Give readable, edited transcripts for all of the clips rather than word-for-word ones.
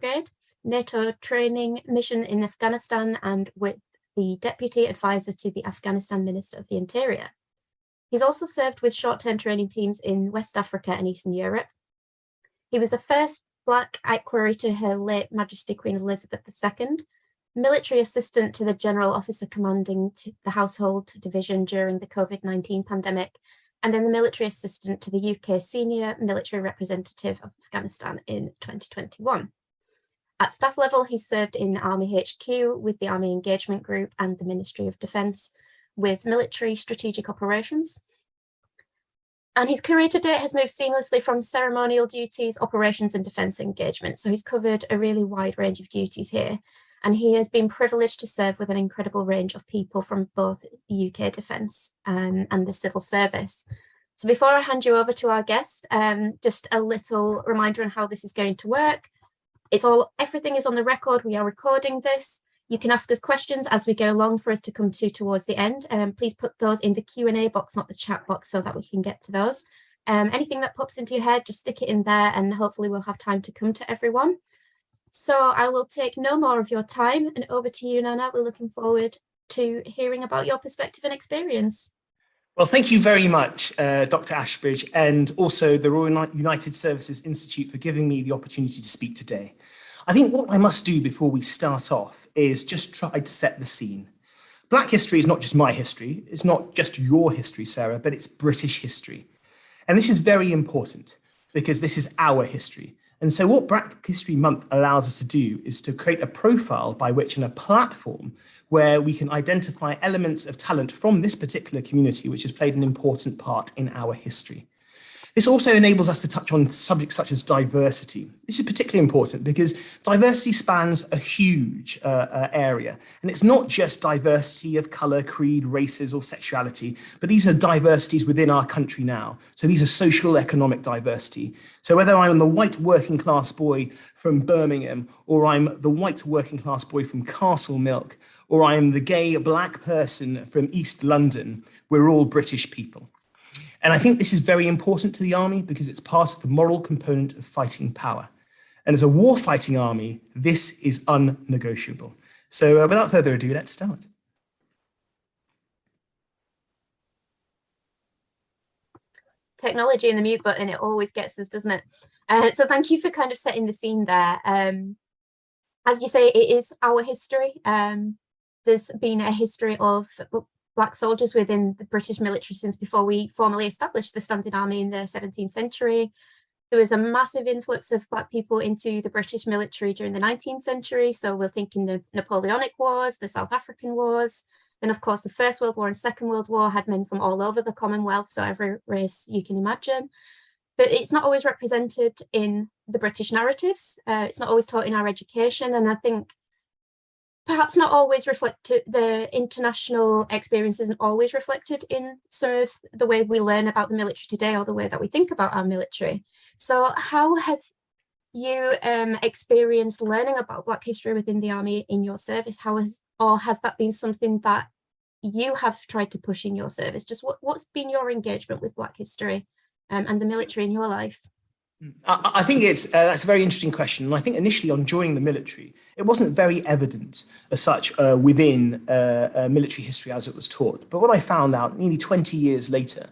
Brigade, NATO training mission in Afghanistan, and with the Deputy Advisor to the Afghanistan Minister of the Interior. He's also served with short-term training teams in West Africa and Eastern Europe. He was the first Black equerry to Her late Majesty Queen Elizabeth II, military assistant to the General Officer commanding the Household Division during the COVID-19 pandemic, and then the military assistant to the UK Senior Military Representative of Afghanistan in 2021. At staff level, he served in Army HQ with the Army Engagement Group and the Ministry of Defence with military strategic operations. And his career to date has moved seamlessly from ceremonial duties, operations and defence engagement. So he's covered a really wide range of duties here. And he has been privileged to serve with an incredible range of people from both the UK Defence and the civil service. So before I hand you over to our guest, just a little reminder on how this is going to work. Everything is on the record. We are recording this. You can ask us questions as we go along for us to come to towards the end. Please put those in the Q&A box, not the chat box, so that we can get to those. Anything that pops into your head, just stick it in there and hopefully we'll have time to come to everyone. So I will take no more of your time, and over to you, Nana. We're looking forward to hearing about your perspective and experience. Well, thank you very much, Dr. Ashbridge, and also the Royal United Services Institute for giving me the opportunity to speak today. I think what I must do before we start off is just try to set the scene. Black history is not just my history, it's not just your history, Sarah, but it's British history. And this is very important because this is our history. And so what Black History Month allows us to do is to create a profile by which, in a platform where we can identify elements of talent from this particular community, which has played an important part in our history. This also enables us to touch on subjects such as diversity. This is particularly important because diversity spans a huge area. And it's not just diversity of colour, creed, races or sexuality, but these are diversities within our country now. So these are social economic diversity. So whether I'm the white working class boy from Birmingham, or I'm the white working class boy from Castlemilk, or I'm the gay black person from East London, we're all British people. And I think this is very important to the army because it's part of the moral component of fighting power. And as a war-fighting army, this is unnegotiable. So without further ado, let's start. Technology and the mute button, it always gets us, doesn't it? So thank you for kind of setting the scene there. As you say, it is our history. There's been a history of Black soldiers within the British military since before we formally established the Standing Army in the 17th century. There was a massive influx of Black people into the British military during the 19th century. So we're thinking the Napoleonic Wars, the South African Wars, and of course the First World War and Second World War had men from all over the Commonwealth, so every race you can imagine. But it's not always represented in the British narratives. It's not always taught in our education, and I think perhaps not always reflected, the international experience isn't always reflected in sort of the way we learn about the military today or the way that we think about our military. So how have you experienced learning about Black history within the army in your service? Has that been something that you have tried to push in your service? Just what's been your engagement with Black history and the military in your life? I think that's a very interesting question. And I think initially on joining the military, it wasn't very evident as such within military history as it was taught. But what I found out nearly 20 years later,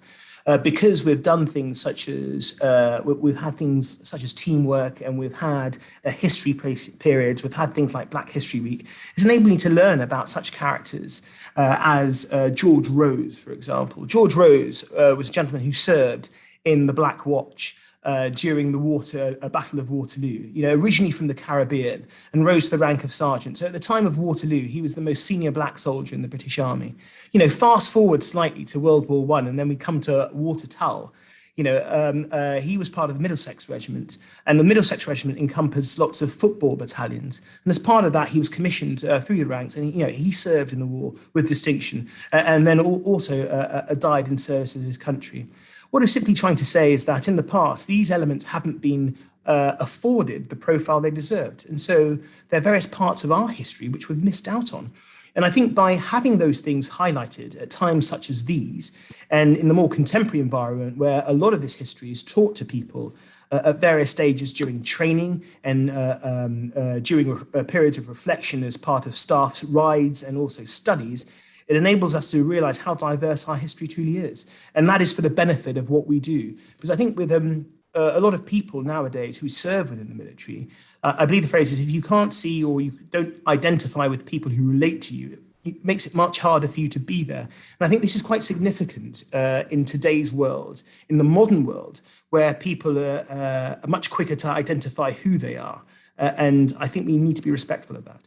because we've done things such as, we've had things such as teamwork, and we've had history periods, we've had things like Black History Week, it's enabled me to learn about such characters as George Rose, for example. George Rose was a gentleman who served in the Black Watch during the Battle of Waterloo, originally from the Caribbean, and rose to the rank of sergeant. So at the time of Waterloo, he was the most senior Black soldier in the British Army. Fast forward slightly to World War I, and then we come to Watertull. He was part of the Middlesex Regiment, and the Middlesex Regiment encompassed lots of football battalions. And as part of that, he was commissioned through the ranks, and he served in the war with distinction, and then also died in service of his country. What I'm simply trying to say is that in the past, these elements haven't been afforded the profile they deserved. And so there are various parts of our history which we've missed out on. And I think by having those things highlighted at times such as these, and in the more contemporary environment where a lot of this history is taught to people at various stages during training and during periods of reflection as part of staff's rides and also studies, it enables us to realize how diverse our history truly is. And that is for the benefit of what we do. Because I think with a lot of people nowadays who serve within the military, I believe the phrase is, if you can't see or you don't identify with people who relate to you, it makes it much harder for you to be there. And I think this is quite significant in today's world, in the modern world, where people are much quicker to identify who they are. And I think we need to be respectful of that.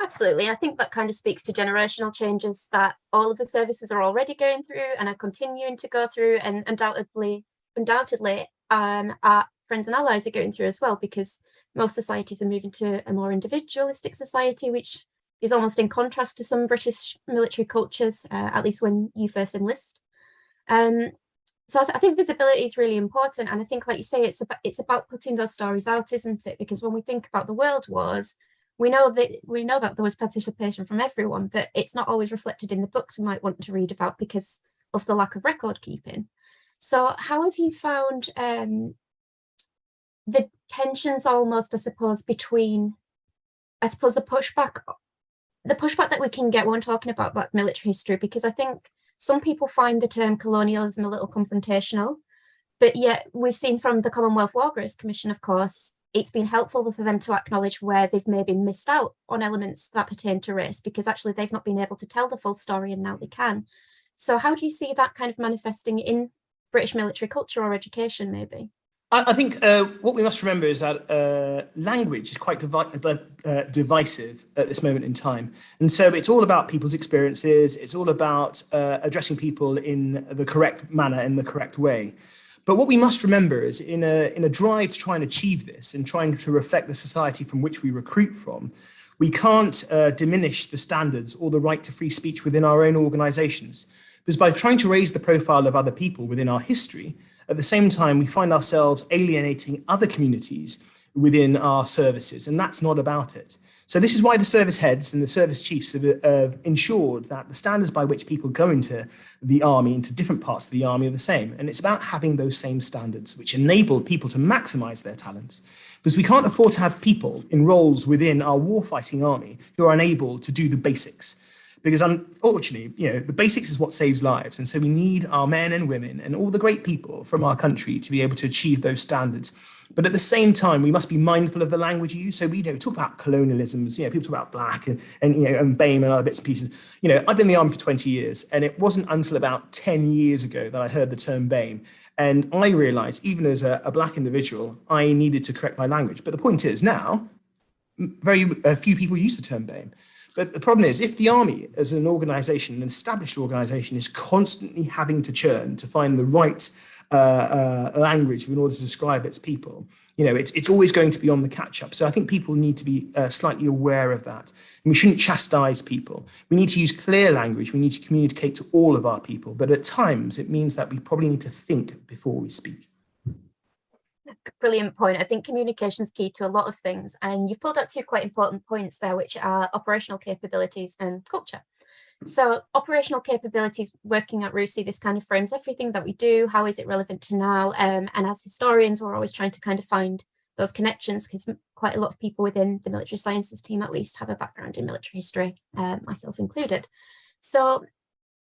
Absolutely. I think that kind of speaks to generational changes that all of the services are already going through and are continuing to go through, and undoubtedly our friends and allies are going through as well, because most societies are moving to a more individualistic society, which is almost in contrast to some British military cultures, at least when you first enlist. So I think visibility is really important, and I think, like you say, it's about putting those stories out, isn't it? Because when we think about the World Wars, we know that there was participation from everyone, but it's not always reflected in the books we might want to read about because of the lack of record keeping. So how have you found the tensions almost, I suppose, between, I suppose, the pushback that we can get when talking about Black military history? Because I think some people find the term colonialism a little confrontational, but yet we've seen from the Commonwealth War Graves Commission, of course, it's been helpful for them to acknowledge where they've maybe missed out on elements that pertain to race, because actually they've not been able to tell the full story and now they can. So how do you see that kind of manifesting in British military culture or education, maybe? I think what we must remember is that language is quite divisive at this moment in time. And so it's all about people's experiences. It's all about addressing people in the correct manner, in the correct way. But what we must remember is in a drive to try and achieve this and trying to reflect the society from which we recruit from, we can't diminish the standards or the right to free speech within our own organizations. Because by trying to raise the profile of other people within our history, at the same time, we find ourselves alienating other communities within our services, and that's not about it. So this is why the service heads and the service chiefs have ensured that the standards by which people go into the army, into different parts of the army, are the same. And it's about having those same standards, which enable people to maximize their talents. Because we can't afford to have people in roles within our warfighting army who are unable to do the basics. Because unfortunately, the basics is what saves lives. And so we need our men and women and all the great people from our country to be able to achieve those standards. But at the same time, we must be mindful of the language you use. So we talk about colonialisms, people talk about black and BAME and other bits and pieces. I've been in the army for 20 years, and it wasn't until about 10 years ago that I heard the term BAME. And I realized, even as a black individual, I needed to correct my language. But the point is now, very few people use the term BAME. But the problem is, if the army as an organization, an established organization, is constantly having to churn to find the right language in order to describe its people, it's always going to be on the catch up. So I think people need to be slightly aware of that. And we shouldn't chastise people. We need to use clear language. We need to communicate to all of our people. But at times, it means that we probably need to think before we speak. Brilliant point. I think communication is key to a lot of things, and you've pulled out two quite important points there, which are operational capabilities and culture. So operational capabilities, working at RUSI, this kind of frames everything that we do. How is it relevant to now? And as historians, we're always trying to kind of find those connections, because quite a lot of people within the military sciences team at least have a background in military history, myself included. So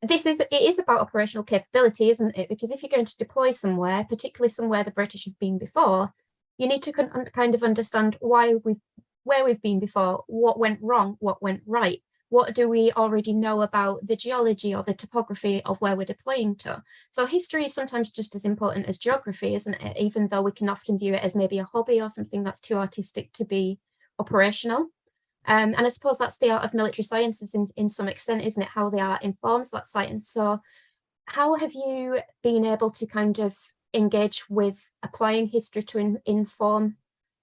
it is about operational capability, isn't it? Because if you're going to deploy somewhere, particularly somewhere the British have been before, you need to kind of understand where we've been before, what went wrong, what went right. What do we already know about the geology or the topography of where we're deploying to? So history is sometimes just as important as geography, isn't it? Even though we can often view it as maybe a hobby or something that's too artistic to be operational. And I suppose that's the art of military sciences in some extent, isn't it? How the art informs that science. So how have you been able to kind of engage with applying history to inform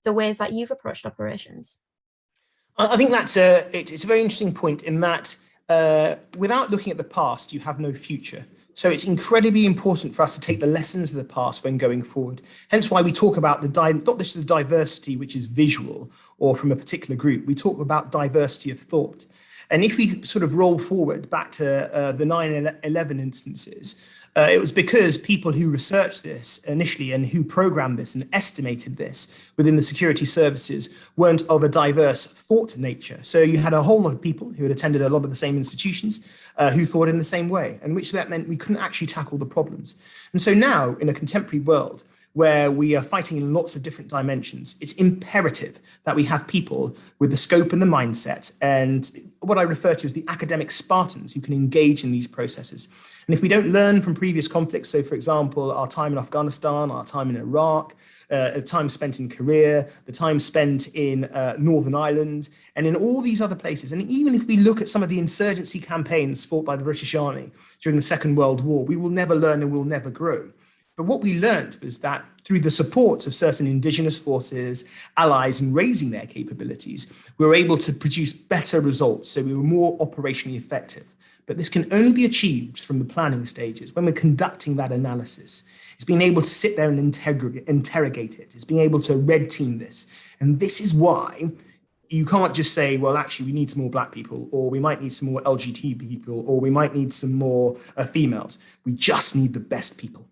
the way that you've approached operations? I think it's a very interesting point in that without looking at the past, you have no future. So it's incredibly important for us to take the lessons of the past when going forward. Hence why we talk about not just the diversity, which is visual or from a particular group. We talk about diversity of thought. And if we sort of roll forward back to the 9/11 instances, it was because people who researched this initially and who programmed this and estimated this within the security services weren't of a diverse thought nature. So you had a whole lot of people who had attended a lot of the same institutions who thought in the same way, and which that meant we couldn't actually tackle the problems. And so now, in a contemporary world, where we are fighting in lots of different dimensions, it's imperative that we have people with the scope and the mindset and what I refer to as the academic Spartans who can engage in these processes. And if we don't learn from previous conflicts, so for example, our time in Afghanistan, our time in Iraq, the time spent in Korea, the time spent in Northern Ireland, and in all these other places, and even if we look at some of the insurgency campaigns fought by the British Army during the Second World War, we will never learn and we'll never grow. But what we learned was that through the support of certain indigenous forces, allies, and raising their capabilities, we were able to produce better results. So we were more operationally effective. But this can only be achieved from the planning stages when we're conducting that analysis. It's being able to sit there and interrogate it. It's being able to red team this. And this is why you can't just say, well, actually, we need some more Black people, or we might need some more LGBT people, or we might need some more females. We just need the best people.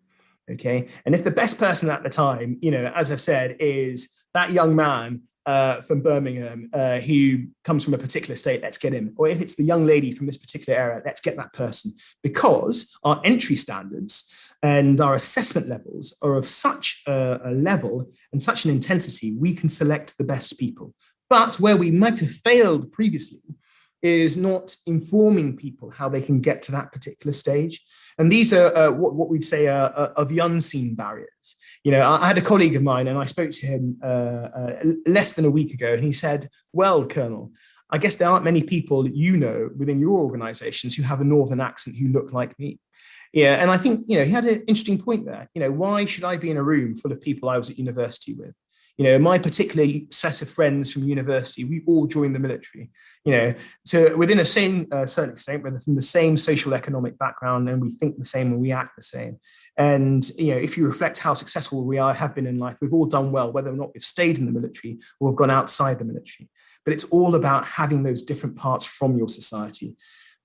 Okay, and if the best person at the time, as I've said, is that young man from Birmingham who comes from a particular state, let's get him. Or if it's the young lady from this particular area, let's get that person. Because our entry standards and our assessment levels are of such a level and such an intensity, we can select the best people. But where we might have failed previously is not informing people how they can get to that particular stage. And these are what we'd say are the unseen barriers. I had a colleague of mine and I spoke to him less than a week ago, and he said, well, Colonel, I guess there aren't many people within your organizations who have a Northern accent who look like me. Yeah, and I think, he had an interesting point there. Why should I be in a room full of people I was at university with? My particular set of friends from university, we all joined the military, so within a certain extent, whether from the same social economic background, and we think the same and we act the same. And, if you reflect how successful have been in life, we've all done well, whether or not we've stayed in the military or have gone outside the military. But it's all about having those different parts from your society.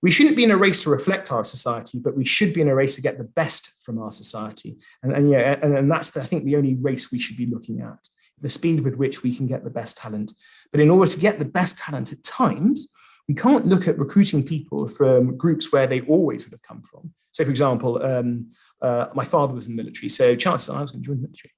We shouldn't be in a race to reflect our society, but we should be in a race to get the best from our society. And that's, I think, the only race we should be looking at. The speed with which we can get the best talent. But in order to get the best talent at times, we can't look at recruiting people from groups where they always would have come from. So, for example, my father was in the military, so chances are I was going to join the military.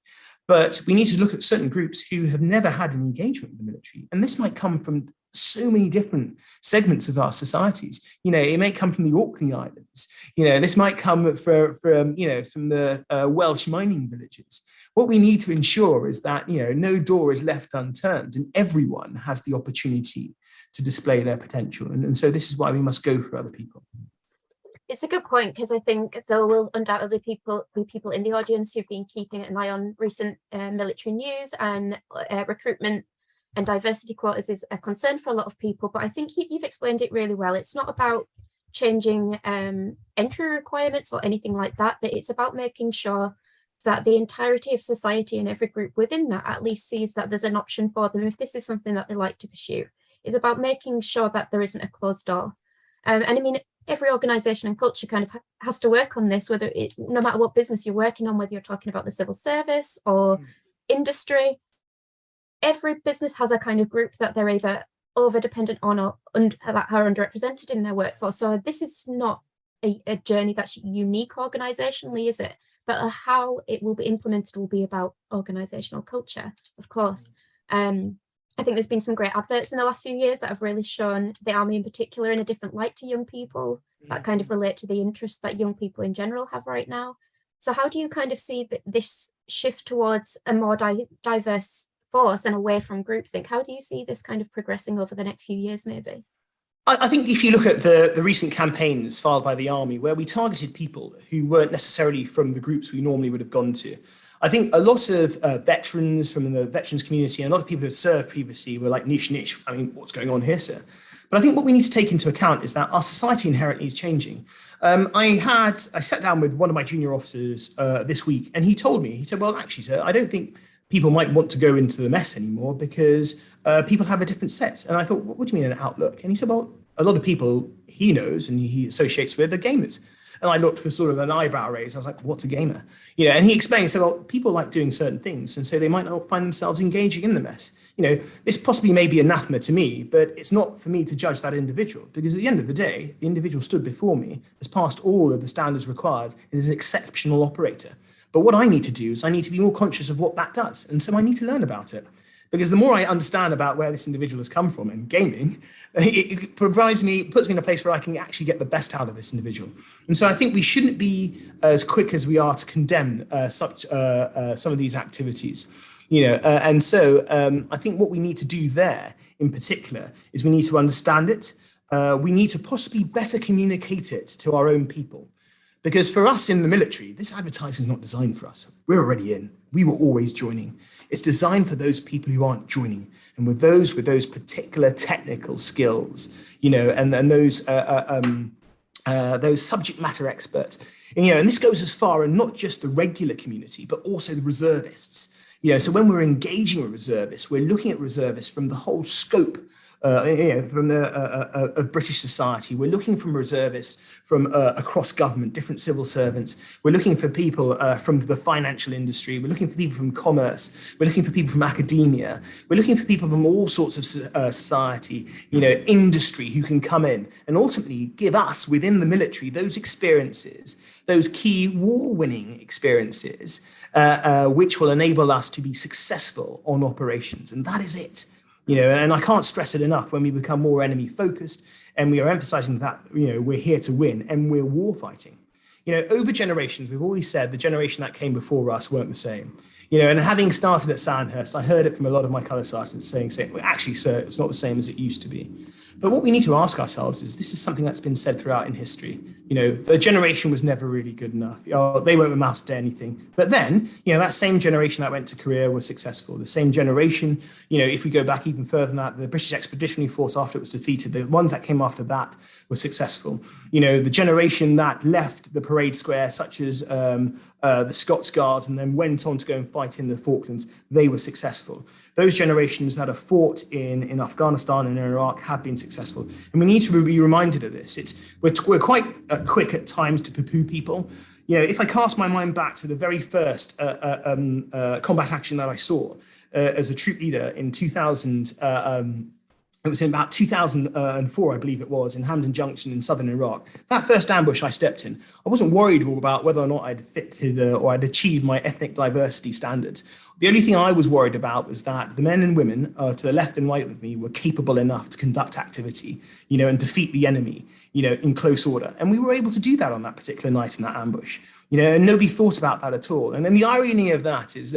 But we need to look at certain groups who have never had an engagement with the military. And this might come from so many different segments of our societies. It may come from the Orkney Islands. This might come from the Welsh mining villages. What we need to ensure is that, no door is left unturned and everyone has the opportunity to display their potential. And so this is why we must go for other people. It's a good point, because I think there will undoubtedly be people in the audience who've been keeping an eye on recent military news, and recruitment and diversity quotas is a concern for a lot of people. But I think you've explained it really well. It's not about changing entry requirements or anything like that, but it's about making sure that the entirety of society and every group within that at least sees that there's an option for them if this is something that they like to pursue. It's about making sure that there isn't a closed door. And I mean, every organization and culture kind of has to work on this, whether it's no matter what business you're working on, whether you're talking about the civil service or industry. Every business has a kind of group that they're either over dependent on or that are underrepresented in their workforce. So this is not a journey that's unique organizationally, is it? But how it will be implemented will be about organizational culture, of course. I think there's been some great adverts in the last few years that have really shown the Army in particular in a different light to young people that kind of relate to the interests that young people in general have right now. So how do you kind of see this shift towards a more diverse force and away from groupthink? How do you see this kind of progressing over the next few years, maybe? I think if you look at the recent campaigns filed by the Army, where we targeted people who weren't necessarily from the groups we normally would have gone to, I think a lot of veterans from the veterans community and a lot of people who have served previously were like, niche, I mean, what's going on here, sir? But I think what we need to take into account is that our society inherently is changing. I sat down with one of my junior officers this week, and he said, well, actually, sir, I don't think people might want to go into the mess anymore because people have a different set. And I thought, what do you mean an outlook? And he said, well, a lot of people he knows and he associates with are gamers. And I looked with sort of an eyebrow raise. I was like, what's a gamer? And he explained, so, well, people like doing certain things. And so they might not find themselves engaging in the mess. This possibly may be anathema to me, but it's not for me to judge that individual, because at the end of the day, the individual stood before me, has passed all of the standards required, and is an exceptional operator. But what I need to do is I need to be more conscious of what that does. And so I need to learn about it. Because the more I understand about where this individual has come from in gaming, it puts me in a place where I can actually get the best out of this individual. And so I think we shouldn't be as quick as we are to condemn some of these activities. And so I think what we need to do there in particular is we need to understand it. We need to possibly better communicate it to our own people. Because for us in the military, this advertising is not designed for us. We're already in. We were always joining. It's designed for those people who aren't joining, and with those particular technical skills, and those subject matter experts. And this goes as far, and not just the regular community, but also the reservists. So when we're engaging with reservists, we're looking at reservists from the whole scope from of British society. We're looking from reservists from across government, different civil servants. We're looking for people from the financial industry. We're looking for people from commerce. We're looking for people from academia. We're looking for people from all sorts of society, industry, who can come in and ultimately give us within the military those experiences, those key war-winning experiences, which will enable us to be successful on operations. And that is it. And I can't stress it enough when we become more enemy focused and we are emphasizing that, we're here to win and we're war fighting. Over generations, we've always said the generation that came before us weren't the same. And having started at Sandhurst, I heard it from a lot of my colour sergeants saying, well, actually, sir, it's not the same as it used to be. But what we need to ask ourselves is, this is something that's been said throughout in history. The generation was never really good enough. They weren't amassed to anything. But then, that same generation that went to Korea was successful. The same generation, if we go back even further than that, the British Expeditionary Force, after it was defeated, the ones that came after that were successful. The generation that left the parade square, such as the Scots Guards, and then went on to go and fight in the Falklands, they were successful. Those generations that have fought in Afghanistan and in Iraq have been successful. And we need to be reminded of this. We're quite quick at times to poo-poo people. If I cast my mind back to the very first combat action that I saw as a troop leader in 2000, it was in about 2004, I believe it was, in Hamdan Junction in southern Iraq. That first ambush I stepped in, I wasn't worried about whether or not I'd fitted or I'd achieved my ethnic diversity standards. The only thing I was worried about was that the men and women to the left and right of me were capable enough to conduct activity, and defeat the enemy, in close order. And we were able to do that on that particular night in that ambush. And nobody thought about that at all. And then the irony of that is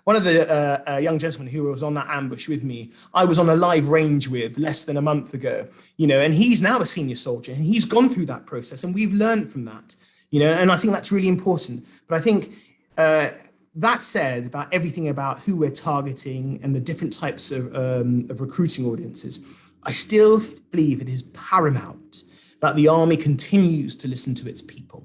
one of the young gentlemen who was on that ambush with me, I was on a live range with less than a month ago, and he's now a senior soldier and he's gone through that process and we've learned from that, and I think that's really important. But I think that said, about everything about who we're targeting and the different types of recruiting audiences, I still believe it is paramount that the army continues to listen to its people.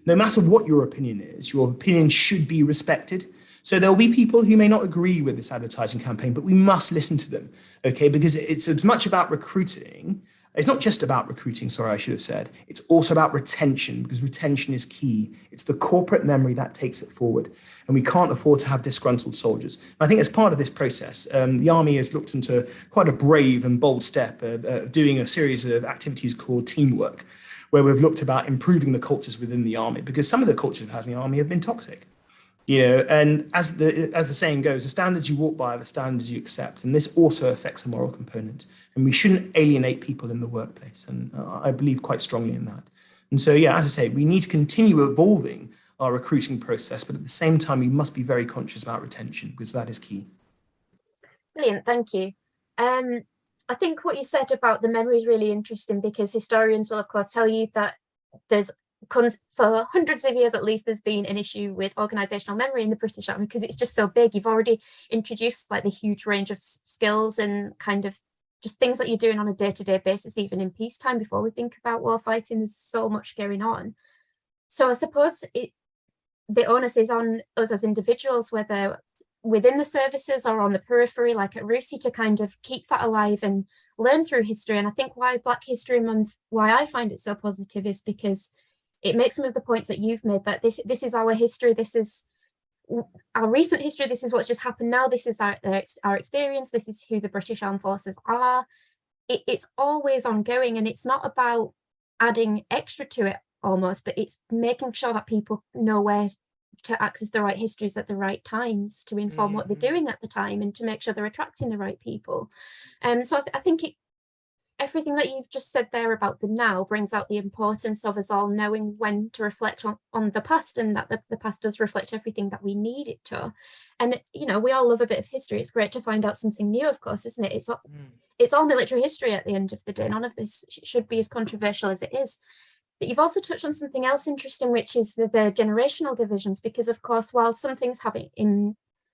No matter what your opinion is, your opinion should be respected. So there'll be people who may not agree with this advertising campaign, but we must listen to them, okay? Because it's as much about recruiting. It's not just about recruiting, sorry, I should have said. It's also about retention, because retention is key. It's the corporate memory that takes it forward. And we can't afford to have disgruntled soldiers. And I think as part of this process, the Army has looked into quite a brave and bold step of doing a series of activities called teamwork, where we've looked about improving the cultures within the Army, because some of the cultures we've had in the Army have been toxic. And as the saying goes, the standards you walk by are the standards you accept. And this also affects the moral component. And we shouldn't alienate people in the workplace. And I believe quite strongly in that. And so, as I say, we need to continue evolving our recruiting process, but at the same time, we must be very conscious about retention, because that is key. Brilliant, thank you. I think what you said about the memory is really interesting, because historians will, of course, tell you that for hundreds of years at least, there's been an issue with organisational memory in the British Army, because it's just so big. You've already introduced like the huge range of skills and kind of just things that you're doing on a day-to-day basis, even in peacetime. Before we think about war fighting, there's so much going on. So I suppose the onus is on us as individuals, whether within the services or on the periphery, like at RUSI, to kind of keep that alive and learn through history. And I think why Black History Month, why I find it so positive, is because it makes some of the points that you've made, that this is our history, this is our recent history, this is what's just happened now, this is our experience, this is who the British Armed Forces are. It's always ongoing, and it's not about adding extra to it almost, but it's making sure that people know where to access the right histories at the right times, to inform what they're doing at the time, and to make sure they're attracting the right people. So I think everything that you've just said there about the now brings out the importance of us all knowing when to reflect on the past, and that the past does reflect everything that we need it to. And, you know, we all love a bit of history. It's great to find out something new, of course, isn't it? It's all military history at the end of the day. None of this should be as controversial as it is. But you've also touched on something else interesting, which is the generational divisions, because, of course, while some things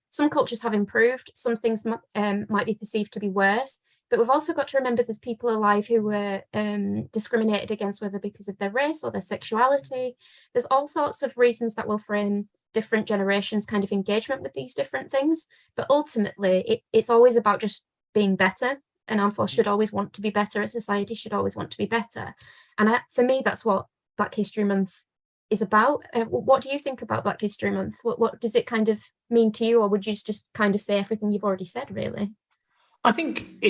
some cultures have improved, some things might be perceived to be worse. But we've also got to remember there's people alive who were discriminated against, whether because of their race or their sexuality. There's all sorts of reasons that will frame different generations' kind of engagement with these different things. But ultimately, it's always about just being better. An armed force should always want to be better. A society should always want to be better. And for me, that's what Black History Month is about. What do you think about Black History Month? What does it kind of mean to you, or would you just kind of say everything you've already said, really? I think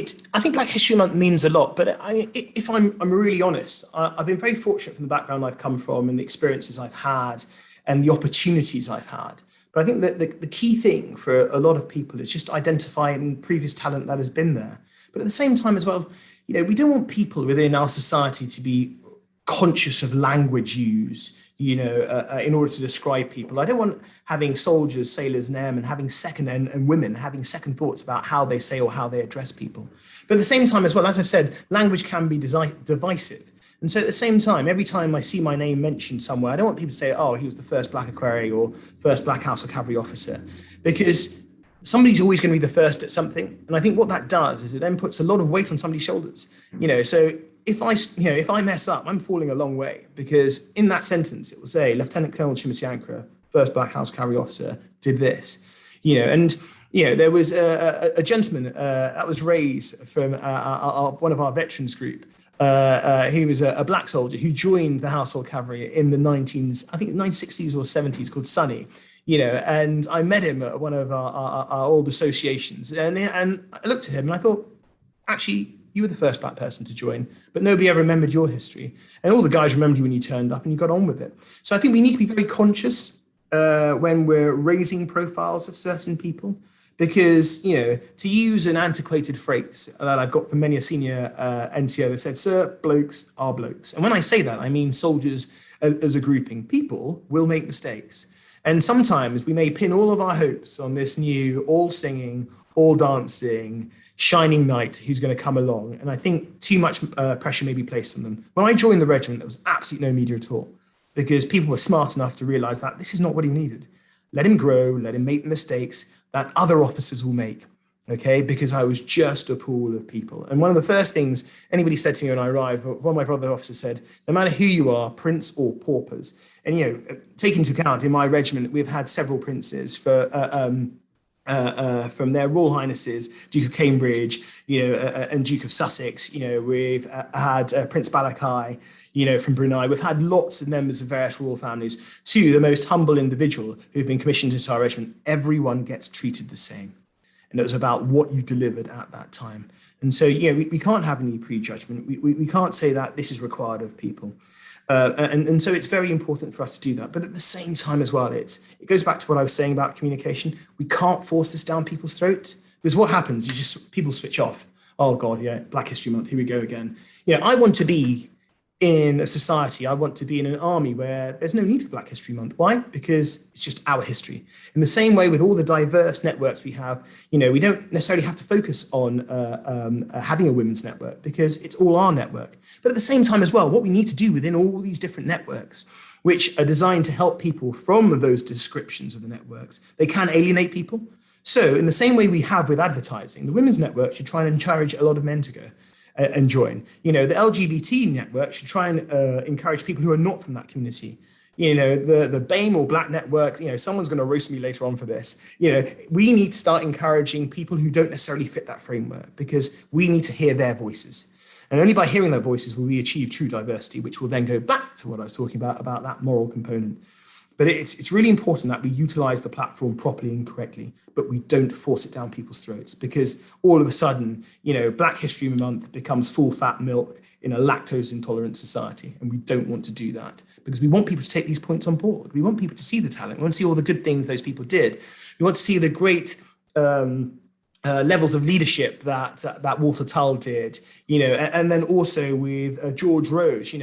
Black History Month means a lot, but if I'm really honest, I've been very fortunate from the background I've come from and the experiences I've had and the opportunities I've had. But I think that the key thing for a lot of people is just identifying previous talent that has been there. But at the same time as well, you know, we don't want people within our society to be conscious of language use, you know, in order to describe people. I don't want having soldiers, sailors, and airmen having and women having second thoughts about how they say or how they address people. But at the same time as well, as I've said, language can be divisive. And so at the same time, every time I see my name mentioned somewhere, I don't want people to say, oh, he was the first Black Equerry or first Black Household Cavalry officer, because somebody's always going to be the first at something. And I think what that does is it then puts a lot of weight on somebody's shoulders. You know, so if I mess up, I'm falling a long way, because in that sentence, it will say Lieutenant Colonel Chimisyankra, first Black House Cavalry officer, did this, you know. And, you know, there was a gentleman that was raised from one of our veterans group. He was a black soldier who joined the Household Cavalry in the 1960s or 70s, called Sonny. You know, and I met him at one of our old associations, and I looked at him and I thought, actually, you were the first Black person to join, but nobody ever remembered your history. And all the guys remembered you when you turned up and you got on with it. So I think we need to be very conscious when we're raising profiles of certain people, because, you know, to use an antiquated phrase that I've got from many a senior NCO that said, sir, blokes are blokes. And when I say that, I mean soldiers as a grouping. People will make mistakes. And sometimes we may pin all of our hopes on this new all singing, all dancing, shining knight who's going to come along. And I think too much pressure may be placed on them. When I joined the regiment, there was absolutely no media at all, because people were smart enough to realize that this is not what he needed. Let him grow, let him make the mistakes that other officers will make. Okay, because I was just a pool of people. And one of the first things anybody said to me when I arrived, one of my brother officers said, no matter who you are, prince or paupers. And, you know, take into account, in my regiment, we've had several princes from their Royal Highnesses, Duke of Cambridge, you know, and Duke of Sussex. You know, we've had Prince Balakai, you know, from Brunei. We've had lots of members of various royal families, to the most humble individual who've been commissioned into our regiment. Everyone gets treated the same. And it was about what you delivered at that time. And so, yeah, we can't have any prejudgment. We can't say that this is required of people. And so it's very important for us to do that. But at the same time as well, it goes back to what I was saying about communication. We can't force this down people's throats, because what happens, people switch off. Oh God, yeah, Black History Month, here we go again. Yeah, I want to be in a society, I want to be in an army where there's no need for Black History Month. Why? Because it's just our history. In the same way with all the diverse networks we have, you know, we don't necessarily have to focus on having a women's network, because it's all our network. But at the same time as well, what we need to do within all these different networks, which are designed to help people from those descriptions of the networks, they can alienate people. So in the same way we have with advertising, the women's network should try and encourage a lot of men to go and join. You know, the LGBT network should try and encourage people who are not from that community, the BAME or Black Network, someone's going to roast me later on for this. We need to start encouraging people who don't necessarily fit that framework, because we need to hear their voices. And only by hearing their voices will we achieve true diversity, which will then go back to what I was talking about that moral component. But it's really important that we utilize the platform properly and correctly, but we don't force it down people's throats, because all of a sudden, Black History Month becomes full fat milk in a lactose intolerant society. And we don't want to do that, because we want people to take these points on board. We want people to see the talent. We want to see all the good things those people did. We want to see the great levels of leadership that Walter Tull did, and then also with George Rose,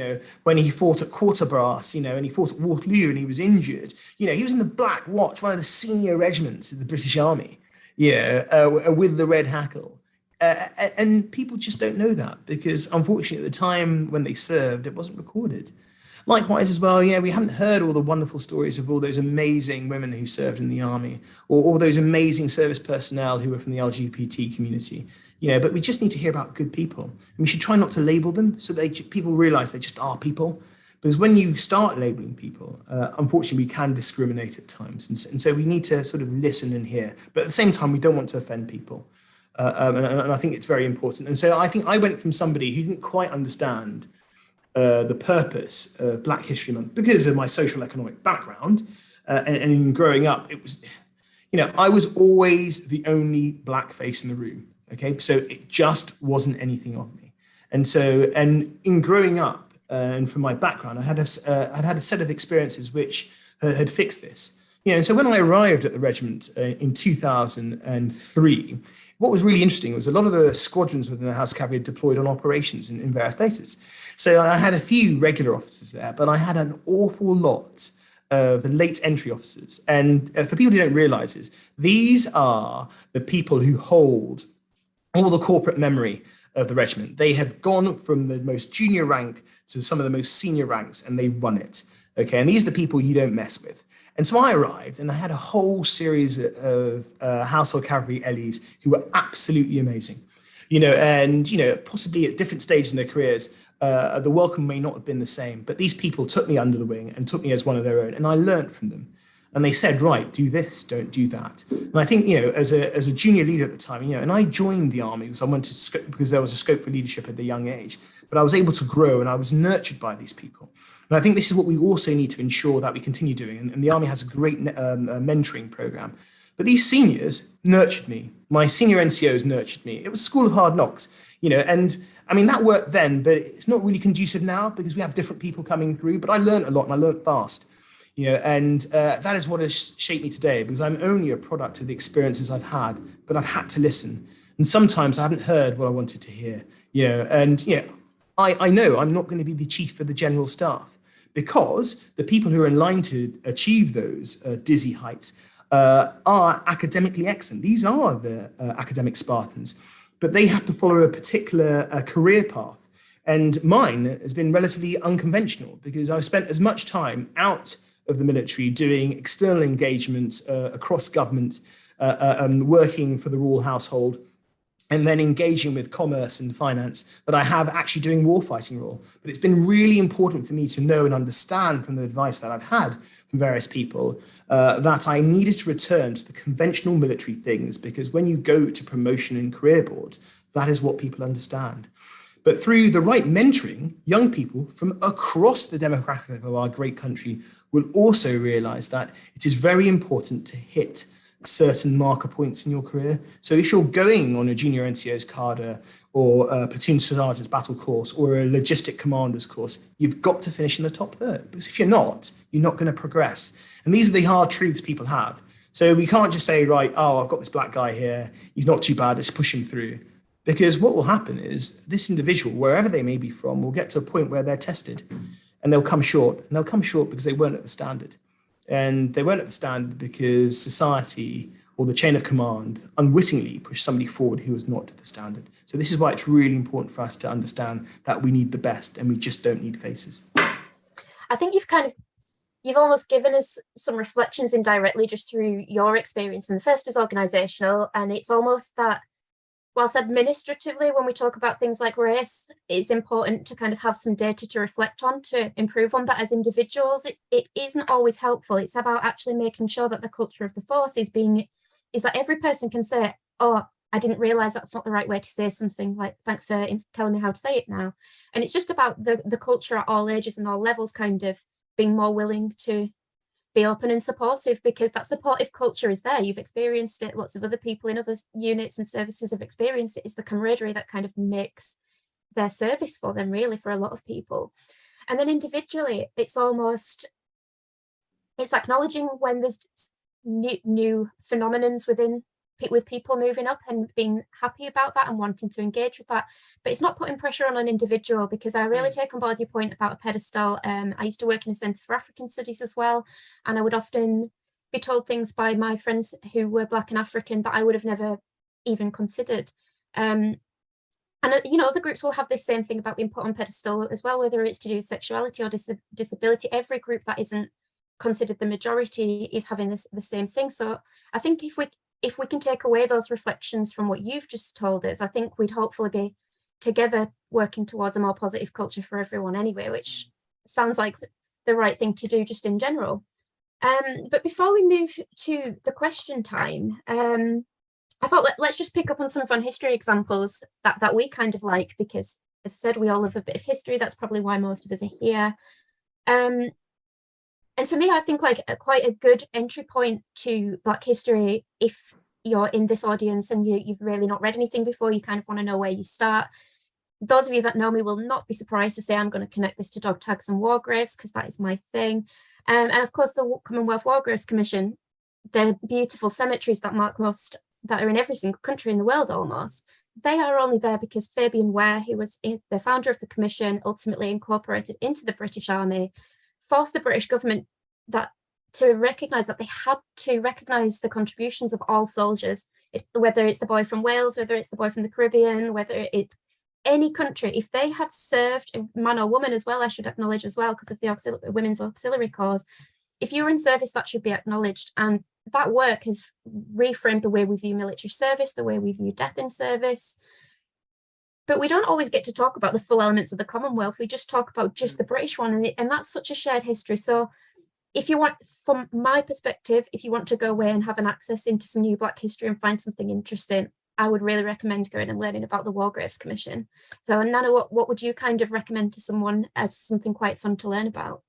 when he fought at Quarterbrass, and he fought at Waterloo and he was injured. He was in the Black Watch, one of the senior regiments of the British Army, with the Red Hackle. And people just don't know that, because unfortunately at the time when they served, it wasn't recorded. Likewise as well, we haven't heard all the wonderful stories of all those amazing women who served in the army, or all those amazing service personnel who were from the LGBT community. But we just need to hear about good people. And we should try not to label them, so that people realize they just are people. Because when you start labeling people, unfortunately, we can discriminate at times. And so we need to sort of listen and hear. But at the same time, we don't want to offend people. And I think it's very important. And so I think I went from somebody who didn't quite understand the purpose of Black History Month because of my social economic background, and in growing up, it was, I was always the only Black face in the room. Okay, so it just wasn't anything of me, and in growing up, and from my background, I'd had a set of experiences which had fixed this. And so when I arrived at the regiment in 2003. What was really interesting was a lot of the squadrons within the House Cavalry deployed on operations in various places. So I had a few regular officers there, but I had an awful lot of late entry officers. And for people who don't realize this, these are the people who hold all the corporate memory of the regiment. They have gone from the most junior rank to some of the most senior ranks, and they run it. Okay, and these are the people you don't mess with. And so I arrived, and I had a whole series of household cavalry LEs who were absolutely amazing, and possibly at different stages in their careers, the welcome may not have been the same, but these people took me under the wing and took me as one of their own, and I learned from them. And they said, right, do this, don't do that. And I think, as a junior leader at the time, and I joined the army because I wanted to, because there was a scope for leadership at a young age, but I was able to grow and I was nurtured by these people. And I think this is what we also need to ensure that we continue doing. And the army has a great mentoring program. But these seniors nurtured me. My senior NCOs nurtured me. It was a school of hard knocks, and I mean, that worked then, but it's not really conducive now because we have different people coming through. But I learned a lot and I learned fast. And that is what has shaped me today, because I'm only a product of the experiences I've had, but I've had to listen. And sometimes I haven't heard what I wanted to hear, I know I'm not going to be the chief of the general staff, because the people who are in line to achieve those dizzy heights are academically excellent. These are the academic Spartans, but they have to follow a particular career path. And mine has been relatively unconventional, because I've spent as much time out of the military doing external engagements across government, working for the royal household, and then engaging with commerce and finance, that I have actually doing warfighting role. But it's been really important for me to know and understand from the advice that I've had from various people that I needed to return to the conventional military things, because when you go to promotion and career boards, that is what people understand. But through the right mentoring, young people from across the demographic of our great country will also realize that it is very important to hit certain marker points in your career. So if you're going on a junior NCO's cadre, or a platoon sergeant's battle course, or a logistic commander's course, you've got to finish in the top third, because if you're not going to progress. And these are the hard truths people have. So we can't just say, right, I've got this black guy here, he's not too bad, let's push him through. Because what will happen is this individual, wherever they may be from, will get to a point where they're tested and they'll come short. And they'll come short because they weren't at the standard. And they weren't at the standard because society or the chain of command unwittingly pushed somebody forward who was not to the standard. So this is why it's really important for us to understand that we need the best and we just don't need faces. I think you've almost given us some reflections indirectly just through your experience. And the first is organisational, and it's almost that whilst administratively, when we talk about things like race, it's important to kind of have some data to reflect on, to improve on, but as individuals, it isn't always helpful. It's about actually making sure that the culture of the force is that every person can say, oh, I didn't realize that's not the right way to say something, like, thanks for telling me how to say it now. And it's just about the culture at all ages and all levels kind of being more willing to be open and supportive, because that supportive culture is there. You've experienced it. Lots of other people in other units and services have experienced it. It's the camaraderie that kind of makes their service for them, really, for a lot of people. And then individually, it's acknowledging when there's new phenomenons with people moving up and being happy about that and wanting to engage with that. But it's not putting pressure on an individual, because I really take on board your point about a pedestal. I used to work in a Centre for African Studies as well, and I would often be told things by my friends who were Black and African that I would have never even considered. And other groups will have this same thing about being put on pedestal as well, whether it's to do with sexuality or disability. Every group that isn't considered the majority is having the same thing. So I think if we can take away those reflections from what you've just told us, I think we'd hopefully be together working towards a more positive culture for everyone anyway, which sounds like the right thing to do just in general. But before we move to the question time, I thought let's just pick up on some fun history examples that we kind of like, because as I said, we all love a bit of history. That's probably why most of us are here. And for me, I think quite a good entry point to Black history, if you're in this audience and you've really not read anything before, you kind of want to know where you start. Those of you that know me will not be surprised to say I'm going to connect this to dog tags and war graves, because that is my thing. And of course, the Commonwealth War Graves Commission, the beautiful cemeteries that are in every single country in the world almost, they are only there because Fabian Ware, who was the founder of the commission, ultimately incorporated into the British Army, forced the British government to recognise that they had to recognise the contributions of all soldiers, whether it's the boy from Wales, whether it's the boy from the Caribbean, whether it's any country. If they have served, man or woman as well, I should acknowledge as well, because of the Women's Auxiliary Corps, if you're in service, that should be acknowledged. And that work has reframed the way we view military service, the way we view death in service. But we don't always get to talk about the full elements of the Commonwealth. We just talk about just the British one, and that's such a shared history. So if you want, from my perspective, if you want to go away and have an access into some new Black history and find something interesting, I would really recommend going and learning about the War Graves Commission. So Nana, what would you kind of recommend to someone as something quite fun to learn about?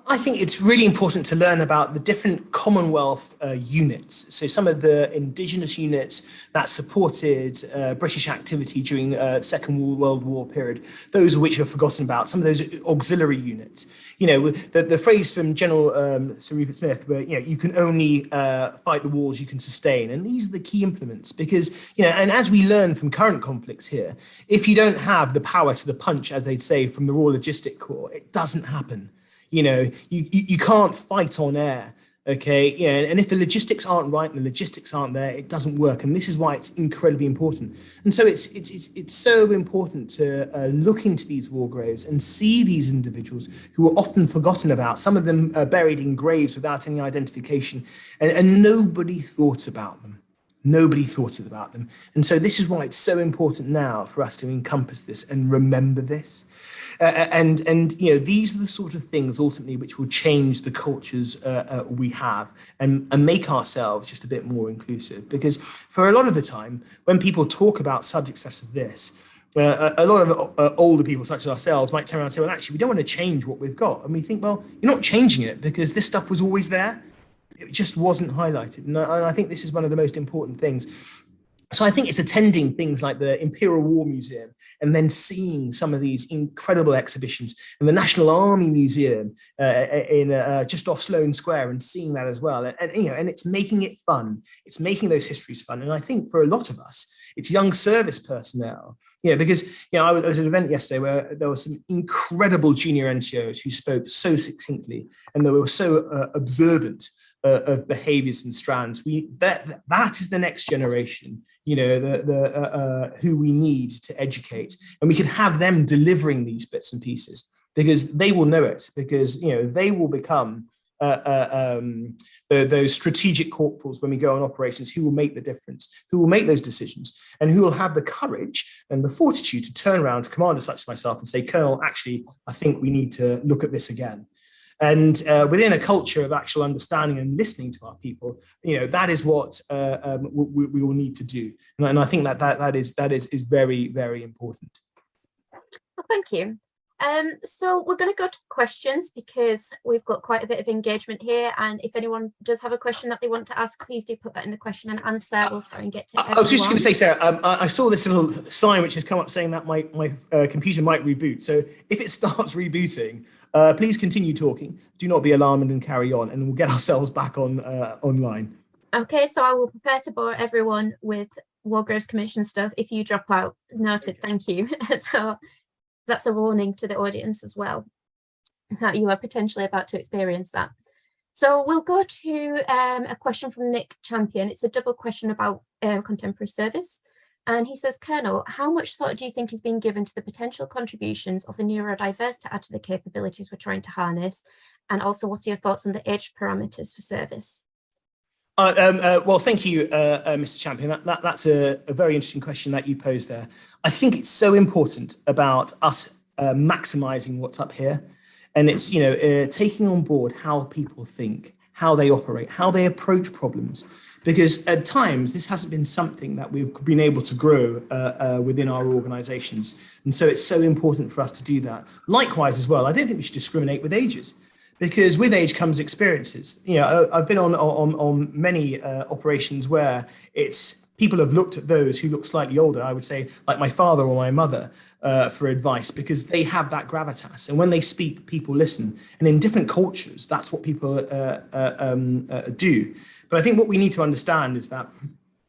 I think it's really important to learn about the different Commonwealth units. So some of the indigenous units that supported British activity during the Second World War period, those which are forgotten about, some of those auxiliary units. The phrase from General Sir Rupert Smith, where, you can only fight the wars you can sustain. And these are the key implements, because, and as we learn from current conflicts here, if you don't have the power to the punch, as they'd say, from the Royal Logistic Corps, it doesn't happen. You can't fight on air, okay? And if the logistics aren't right and the logistics aren't there, it doesn't work. And this is why it's incredibly important. And so it's so important to look into these war graves and see these individuals who are often forgotten about. Some of them are buried in graves without any identification, and nobody thought about them. Nobody thought about them. And so this is why it's so important now for us to encompass this and remember this. And these are the sort of things ultimately which will change the cultures we have and make ourselves just a bit more inclusive. Because for a lot of the time, when people talk about subjects such as this, a lot of older people such as ourselves might turn around and say, well, actually, we don't want to change what we've got. And we think, well, you're not changing it because this stuff was always there. It just wasn't highlighted. And I think this is one of the most important things. So I think it's attending things like the Imperial War Museum and then seeing some of these incredible exhibitions, and the National Army Museum in just off Sloane Square, and seeing that as well. And it's making it fun. It's making those histories fun. And I think for a lot of us, it's young service personnel. Because I was at an event yesterday where there were some incredible junior NCOs who spoke so succinctly, and they were so observant of behaviors and strands. That is the next generation, who we need to educate, and we can have them delivering these bits and pieces, because they will know it, because they will become those strategic corporals when we go on operations who will make the difference, who will make those decisions, and who will have the courage and the fortitude to turn around to commanders such as myself and say, Colonel, actually, I think we need to look at this again. And within a culture of actual understanding and listening to our people, that is what we will need to do. And I think that is very, very important. Well, thank you. So we're going to go to questions because we've got quite a bit of engagement here. And if anyone does have a question that they want to ask, please do put that in the question and answer. We'll try and get to everyone. I was just going to say, Sarah, I saw this little sign which has come up saying that my computer might reboot. So if it starts rebooting, please continue talking. Do not be alarmed and carry on, and we'll get ourselves back on online. Okay, so I will prepare to bore everyone with Wargraves Commission stuff if you drop out. Noted, thank you. So that's a warning to the audience as well, that you are potentially about to experience that. So we'll go to a question from Nick Champion. It's a double question about contemporary service. And he says, Colonel, how much thought do you think is being given to the potential contributions of the neurodiverse to add to the capabilities we're trying to harness? And also, what are your thoughts on the age parameters for service? Well, thank you, Mr. Champion. That's a very interesting question that you posed there. I think it's so important about us maximizing what's up here. And it's, taking on board how people think, how they operate, how they approach problems. Because at times, this hasn't been something that we've been able to grow within our organizations. And so it's so important for us to do that. Likewise, as well, I don't think we should discriminate with ages. Because with age comes experiences. I've been on many operations where people have looked at those who look slightly older, I would say, like my father or my mother, for advice, because they have that gravitas. And when they speak, people listen. And in different cultures, that's what people do. But I think what we need to understand is that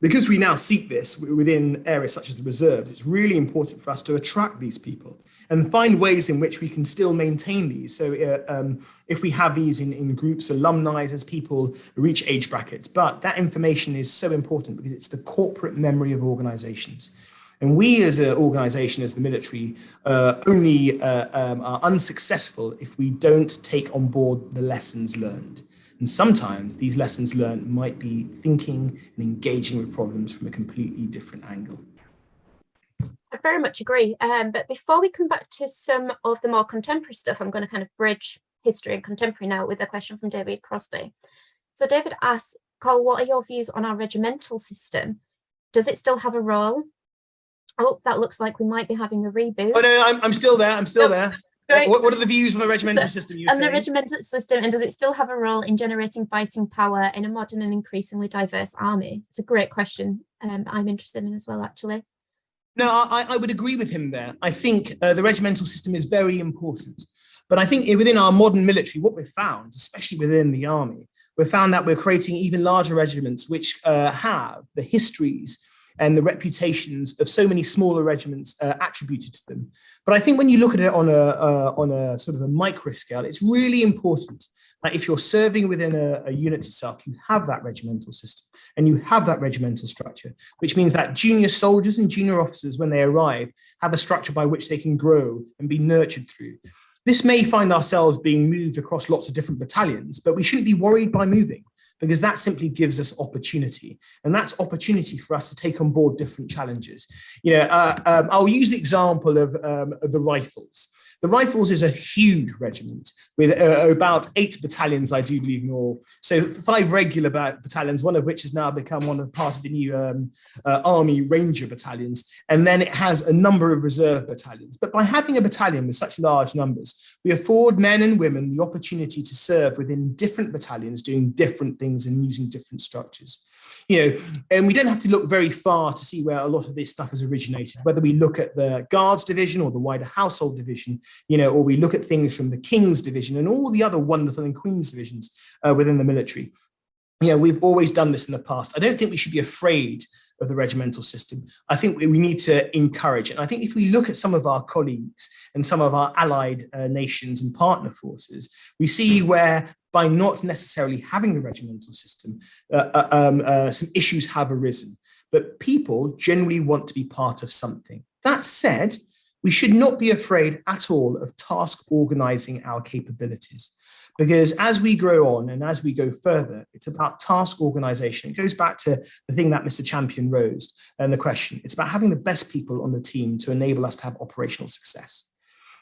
because we now seek this within areas such as the reserves, it's really important for us to attract these people and find ways in which we can still maintain these. So if we have these in groups, alumni, as people reach age brackets, but that information is so important because it's the corporate memory of organizations. And we as an organization, as the military, only are unsuccessful if we don't take on board the lessons learned. And sometimes these lessons learned might be thinking and engaging with problems from a completely different angle. I very much agree. But before we come back to some of the more contemporary stuff, I'm going to kind of bridge history and contemporary now with a question from David Crosby. So David asks, Cole, what are your views on our regimental system? Does it still have a role? Oh, that looks like we might be having a reboot. Oh, no, I'm still there. I'm still there. What are the views on the regimental system you were saying? The regimental system, and does it still have a role in generating fighting power in a modern and increasingly diverse army? It's a great question. I'm interested in as well, actually. No, I would agree with him there. I think the regimental system is very important. But I think within our modern military, what we've found, especially within the army, we've found that we're creating even larger regiments which have the histories and the reputations of so many smaller regiments attributed to them. But I think when you look at it on a sort of a micro scale, it's really important that if you're serving within a unit itself, you have that regimental system and you have that regimental structure, which means that junior soldiers and junior officers, when they arrive, have a structure by which they can grow and be nurtured through. This may find ourselves being moved across lots of different battalions, but we shouldn't be worried by moving, because that simply gives us opportunity. And that's opportunity for us to take on board different challenges. I'll use the example of the Rifles. The Rifles is a huge regiment with about 8 battalions, I do believe, in all. So 5 regular battalions, one of which has now become part of the new Army Ranger battalions. And then it has a number of reserve battalions. But by having a battalion with such large numbers, we afford men and women the opportunity to serve within different battalions, doing different things and using different structures. And we don't have to look very far to see where a lot of this stuff has originated, whether we look at the Guards division or the wider household division, or we look at things from the King's division and all the other wonderful and Queen's divisions within the military. We've always done this in the past. I don't think we should be afraid of the regimental system. I think we need to encourage it. And I think if we look at some of our colleagues and some of our allied nations and partner forces, we see where by not necessarily having the regimental system, some issues have arisen. But people generally want to be part of something. That said, we should not be afraid at all of task organizing our capabilities. Because as we grow on and as we go further, it's about task organization. It goes back to the thing that Mr. Champion raised and the question. It's about having the best people on the team to enable us to have operational success.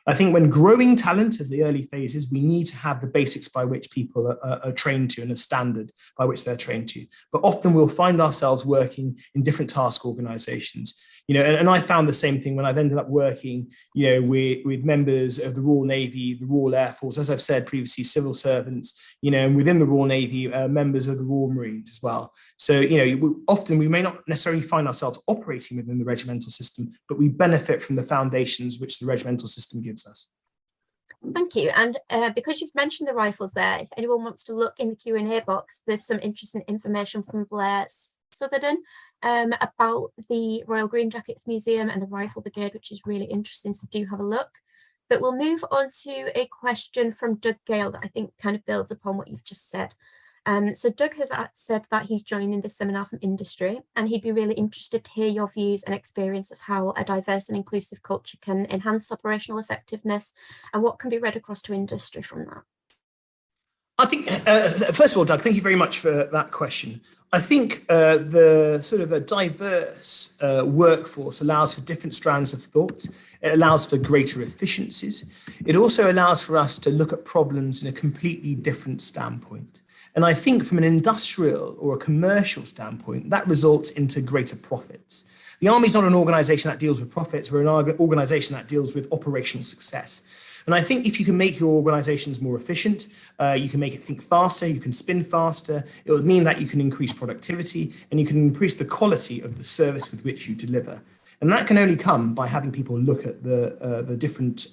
I think when growing talent as the early phases, we need to have the basics by which people are trained to and a standard by which they're trained to. But often we'll find ourselves working in different task organizations. And I found the same thing when I've ended up working, with members of the Royal Navy, the Royal Air Force, as I've said previously, civil servants, and within the Royal Navy, members of the Royal Marines as well. So, often we may not necessarily find ourselves operating within the regimental system, but we benefit from the foundations which the regimental system gives us. Thank you. And because you've mentioned the rifles there, if anyone wants to look in the Q&A box, there's some interesting information from Blair Southerden about the Royal Green Jackets Museum and the Rifle Brigade, which is really interesting, so do have a look. But we'll move on to a question from Doug Gale that I think kind of builds upon what you've just said. So Doug has said that he's joining this seminar from industry, and he'd be really interested to hear your views and experience of how a diverse and inclusive culture can enhance operational effectiveness and what can be read across to industry from that. I think, first of all, Doug, thank you very much for that question. I think the sort of a diverse workforce allows for different strands of thought. It allows for greater efficiencies. It also allows for us to look at problems in a completely different standpoint. And I think from an industrial or a commercial standpoint, that results into greater profits. The Army is not an organization that deals with profits. We're an organization that deals with operational success. And I think if you can make your organizations more efficient, you can make it think faster, you can spin faster, it will mean that you can increase productivity and you can increase the quality of the service with which you deliver. And that can only come by having people look at the different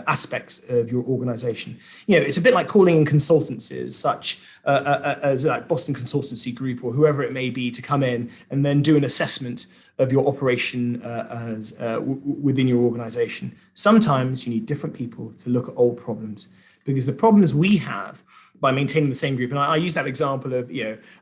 aspects of your organization. It's a bit like calling in consultancies such as like Boston Consultancy Group or whoever it may be to come in and then do an assessment of your operation within your organization. Sometimes you need different people to look at old problems, because the problems we have by maintaining the same group. And I use that example of,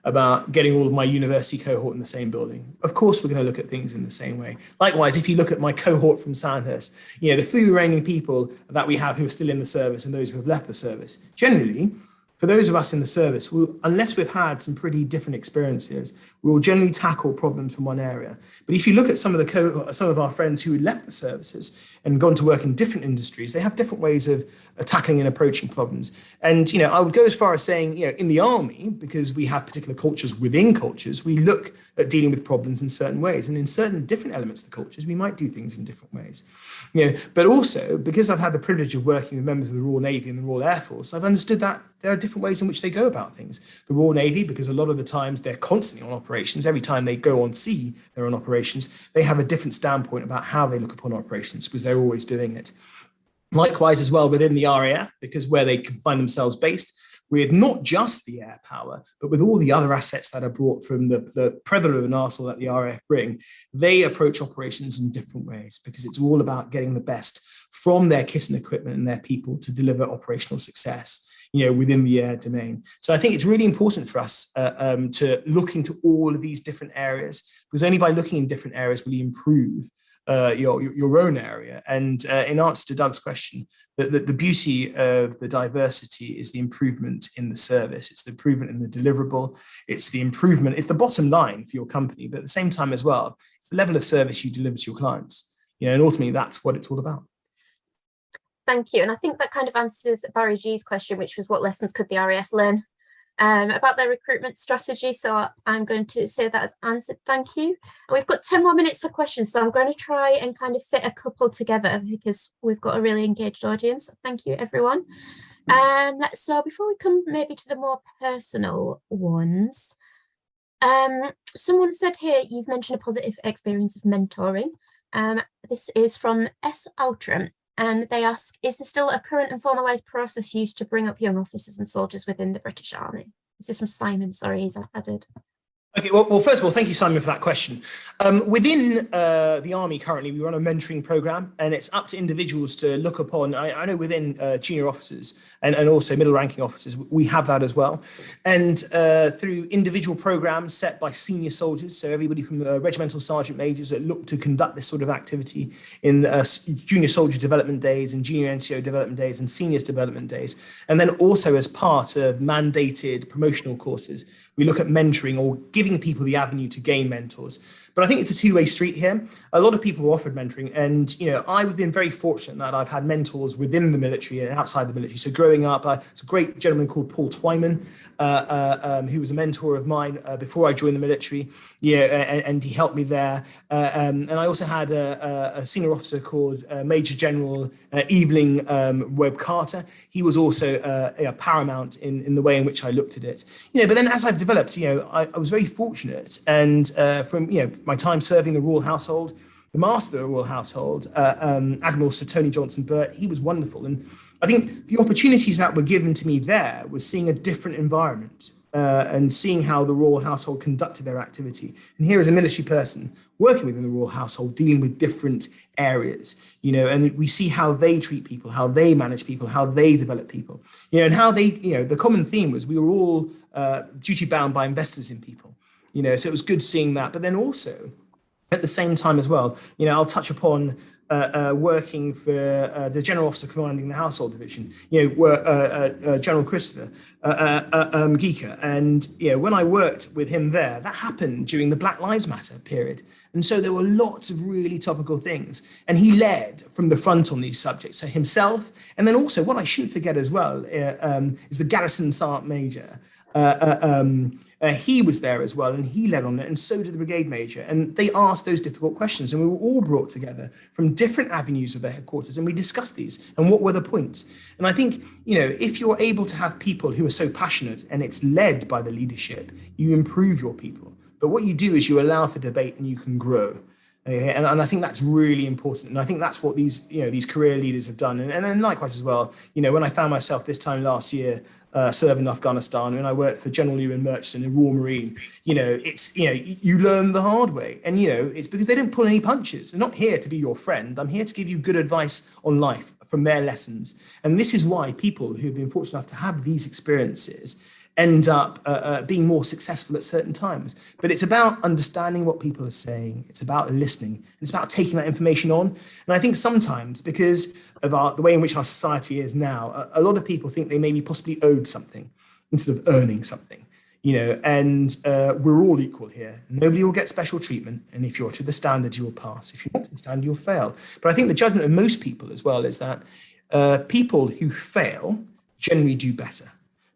about getting all of my university cohort in the same building. Of course, we're going to look at things in the same way. Likewise, if you look at my cohort from Sandhurst, the few remaining people that we have who are still in the service and those who have left the service, generally, for those of us in the service, unless we've had some pretty different experiences, we will generally tackle problems from one area. But if you look at some of our friends who left the services and gone to work in different industries, they have different ways of tackling and approaching problems. And I would go as far as saying, in the Army, because we have particular cultures within cultures, we look at dealing with problems in certain ways, and in certain different elements of the cultures, we might do things in different ways. But also, because I've had the privilege of working with members of the Royal Navy and the Royal Air Force, I've understood that there are different ways in which they go about things. The Royal Navy, because a lot of the times they're constantly on operations, every time they go on sea, they're on operations, they have a different standpoint about how they look upon operations because they're always doing it. Likewise as well within the RAF, because where they can find themselves based, with not just the air power, but with all the other assets that are brought from the plethora of an arsenal that the RAF bring, they approach operations in different ways because it's all about getting the best from their kit and equipment and their people to deliver operational success, within the air domain. So I think it's really important for us to look into all of these different areas, because only by looking in different areas will you improve your own area. And in answer to Doug's question, the beauty of the diversity is the improvement in the service. It's the improvement in the deliverable. It's the improvement. It's the bottom line for your company. But at the same time as well, it's the level of service you deliver to your clients. And ultimately, that's what it's all about. Thank you. And I think that kind of answers Barry G's question, which was what lessons could the RAF learn about their recruitment strategy. So I'm going to say that as answered. Thank you. And we've got 10 more minutes for questions. So I'm going to try and kind of fit a couple together because we've got a really engaged audience. Thank you, everyone. So before we come maybe to the more personal ones, someone said here, you've mentioned a positive experience of mentoring. This is from S. Outram. And they ask, is there still a current and formalised process used to bring up young officers and soldiers within the British Army? This is from Simon, sorry, he's added. Okay, well, first of all, thank you, Simon, for that question. Within the Army currently, we run a mentoring program, and it's up to individuals to look upon, I know within junior officers and also middle ranking officers, we have that as well. And through individual programs set by senior soldiers, so everybody from the regimental sergeant majors that look to conduct this sort of activity in junior soldier development days and junior NCO development days and seniors development days. And then also as part of mandated promotional courses, we look at mentoring or giving people the avenue to gain mentors. But I think it's a two-way street here. A lot of people are offered mentoring, and I've been very fortunate that I've had mentors within the military and outside the military. So growing up, it's a great gentleman called Paul Twyman, who was a mentor of mine before I joined the military. And he helped me there. And I also had a senior officer called Major General Eveling Webb Carter. He was also paramount in the way in which I looked at it. But then as I've developed, I was very fortunate, and from my time serving the Royal Household, the Master of the Royal Household, Admiral Sir Tony Johnson Burt, he was wonderful. And I think the opportunities that were given to me there was seeing a different environment and seeing how the Royal Household conducted their activity. And here as a military person working within the Royal Household, dealing with different areas, and we see how they treat people, how they manage people, how they develop people, and how they, the common theme was we were all duty bound by investors in people. So it was good seeing that. But then also, at the same time as well, I'll touch upon working for the General Officer commanding the Household Division, General Christopher Geeker. And when I worked with him there, that happened during the Black Lives Matter period. And so there were lots of really topical things. And he led from the front on these subjects. So himself, and then also what I shouldn't forget as well is the Garrison Sergeant Major. He was there as well, and he led on it, and so did the brigade major. And they asked those difficult questions, and we were all brought together from different avenues of their headquarters, and we discussed these and what were the points. And I think, if you're able to have people who are so passionate and it's led by the leadership, you improve your people. But what you do is you allow for debate and you can grow. And I think that's really important. And I think that's what these career leaders have done. And then likewise as well, when I found myself this time last year serving in Afghanistan, and I worked for General Ewan Murchison in Royal Marine, it's, you learn the hard way. And, it's because they didn't pull any punches. They're not here to be your friend. I'm here to give you good advice on life from their lessons. And this is why people who've been fortunate enough to have these experiences end up being more successful at certain times. But it's about understanding what people are saying. It's about listening. It's about taking that information on. And I think sometimes, because of the way in which our society is now, a lot of people think they may be possibly owed something instead of earning something. And we're all equal here. Nobody will get special treatment. And if you're to the standard, you will pass. If you're not to the standard, you'll fail. But I think the judgment of most people as well is that people who fail generally do better.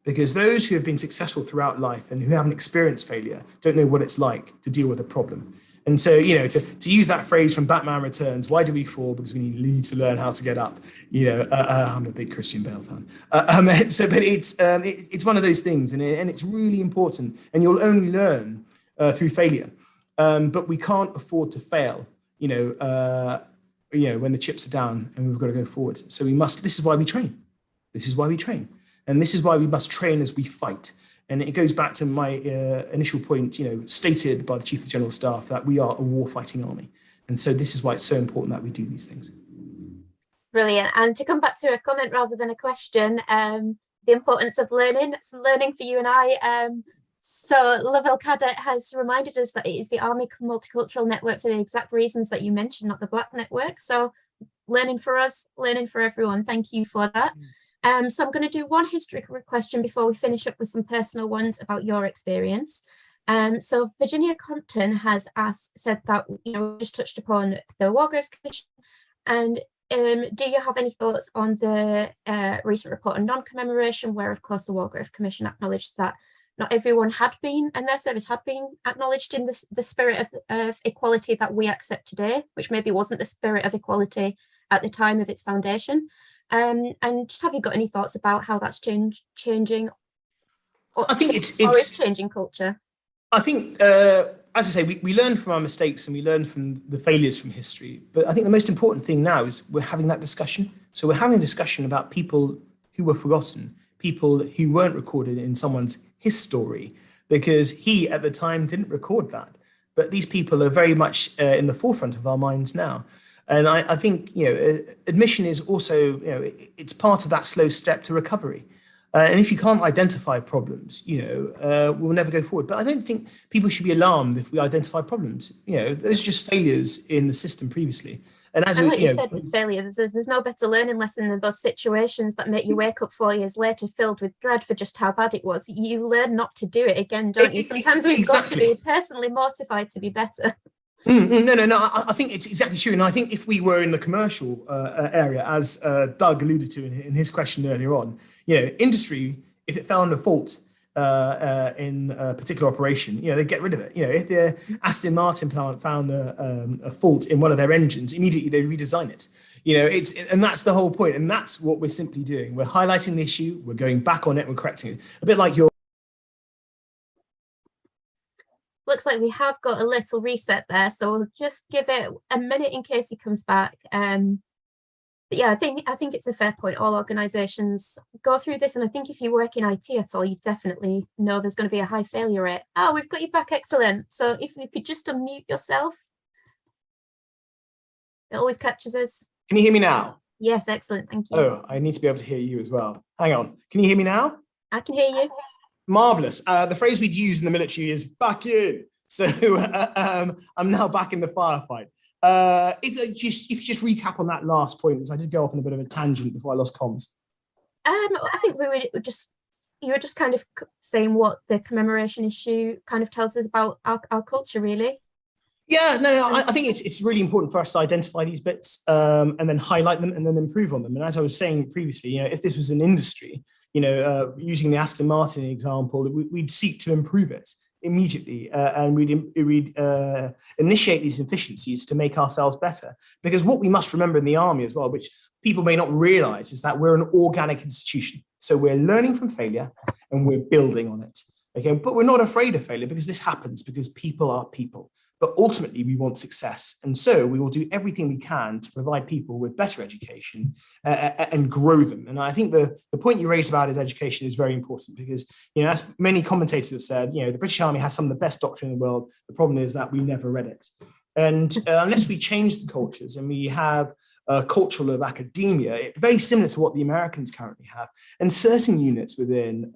Because those who have been successful throughout life and who haven't experienced failure don't know what it's like to deal with a problem. And so, to use that phrase from Batman Returns, why do we fall? Because we need to learn how to get up. I'm a big Christian Bale fan. But it's one of those things, and it's really important. And you'll only learn through failure. But we can't afford to fail, when the chips are down and we've got to go forward. So this is why we train. This is why we train. And this is why we must train as we fight. And it goes back to my initial point, stated by the Chief of the General Staff, that we are a war-fighting army. And so this is why it's so important that we do these things. Brilliant. And to come back to a comment rather than a question, the importance of learning, some learning for you and I. So Lovell Cadet has reminded us that it is the Army Multicultural Network for the exact reasons that you mentioned, not the Black Network. So learning for us, learning for everyone. Thank you for that. So I'm going to do one history question before we finish up with some personal ones about your experience. So Virginia Compton has said that, we just touched upon the War Graves Commission. And do you have any thoughts on the recent report on non-commemoration, where, of course, the War Graves Commission acknowledged that not everyone had been, and their service had been acknowledged in the spirit of equality that we accept today, which maybe wasn't the spirit of equality at the time of its foundation. And just have you got any thoughts about how that's changing? I think it's changing culture. I think, as I say, we learn from our mistakes and we learn from the failures from history. But I think the most important thing now is we're having that discussion. So we're having a discussion about people who were forgotten, people who weren't recorded in someone's history, because he at the time didn't record that. But these people are very much in the forefront of our minds now. And I think, admission is also, it's part of that slow step to recovery. And if you can't identify problems, we'll never go forward. But I don't think people should be alarmed if we identify problems. Those are just failures in the system previously. And as like you said, with failure, there's no better learning lesson than those situations that make you wake up 4 years later filled with dread for just how bad it was. You learn not to do it again, don't you? Sometimes we've got to be personally mortified to be better. No. I think it's exactly true. And I think if we were in the commercial area, as Doug alluded to in his question earlier on, industry, if it found a fault in a particular operation, they get rid of it. If the Aston Martin plant found a fault in one of their engines, immediately they redesign it. And that's the whole point. And that's what we're simply doing. We're highlighting the issue. We're going back on it. We're correcting it. A bit like your. Looks like we have got a little reset there, so we'll just give it a minute in case he comes back. But yeah, I think it's a fair point. All organisations go through this, and I think if you work in IT at all, you definitely know there's going to be a high failure rate. Oh, we've got you back, excellent. So if you could just unmute yourself, it always catches us. Can you hear me now? Yes, excellent, thank you. Oh, I need to be able to hear you as well. Hang on, can you hear me now? I can hear you. Marvelous. The phrase we'd use in the military is back in. So I'm now back in the firefight. If you just recap on that last point, because I did go off on a bit of a tangent before I lost comms. I think you were just kind of saying what the commemoration issue kind of tells us about our culture, really. Yeah, no, I think it's really important for us to identify these bits and then highlight them and then improve on them. And as I was saying previously, if this was an industry, using the Aston Martin example, we'd seek to improve it immediately, and we'd initiate these efficiencies to make ourselves better. Because what we must remember in the army as well, which people may not realize, is that we're an organic institution. So we're learning from failure and we're building on it. Okay, but we're not afraid of failure, because this happens because people are people. But ultimately, we want success. And so we will do everything we can to provide people with better education and grow them. And I think the point you raised about is education is very important, because, as many commentators have said, the British Army has some of the best doctrine in the world. The problem is that we never read it. And unless we change the cultures and we have a culture of academia, very similar to what the Americans currently have, and certain units within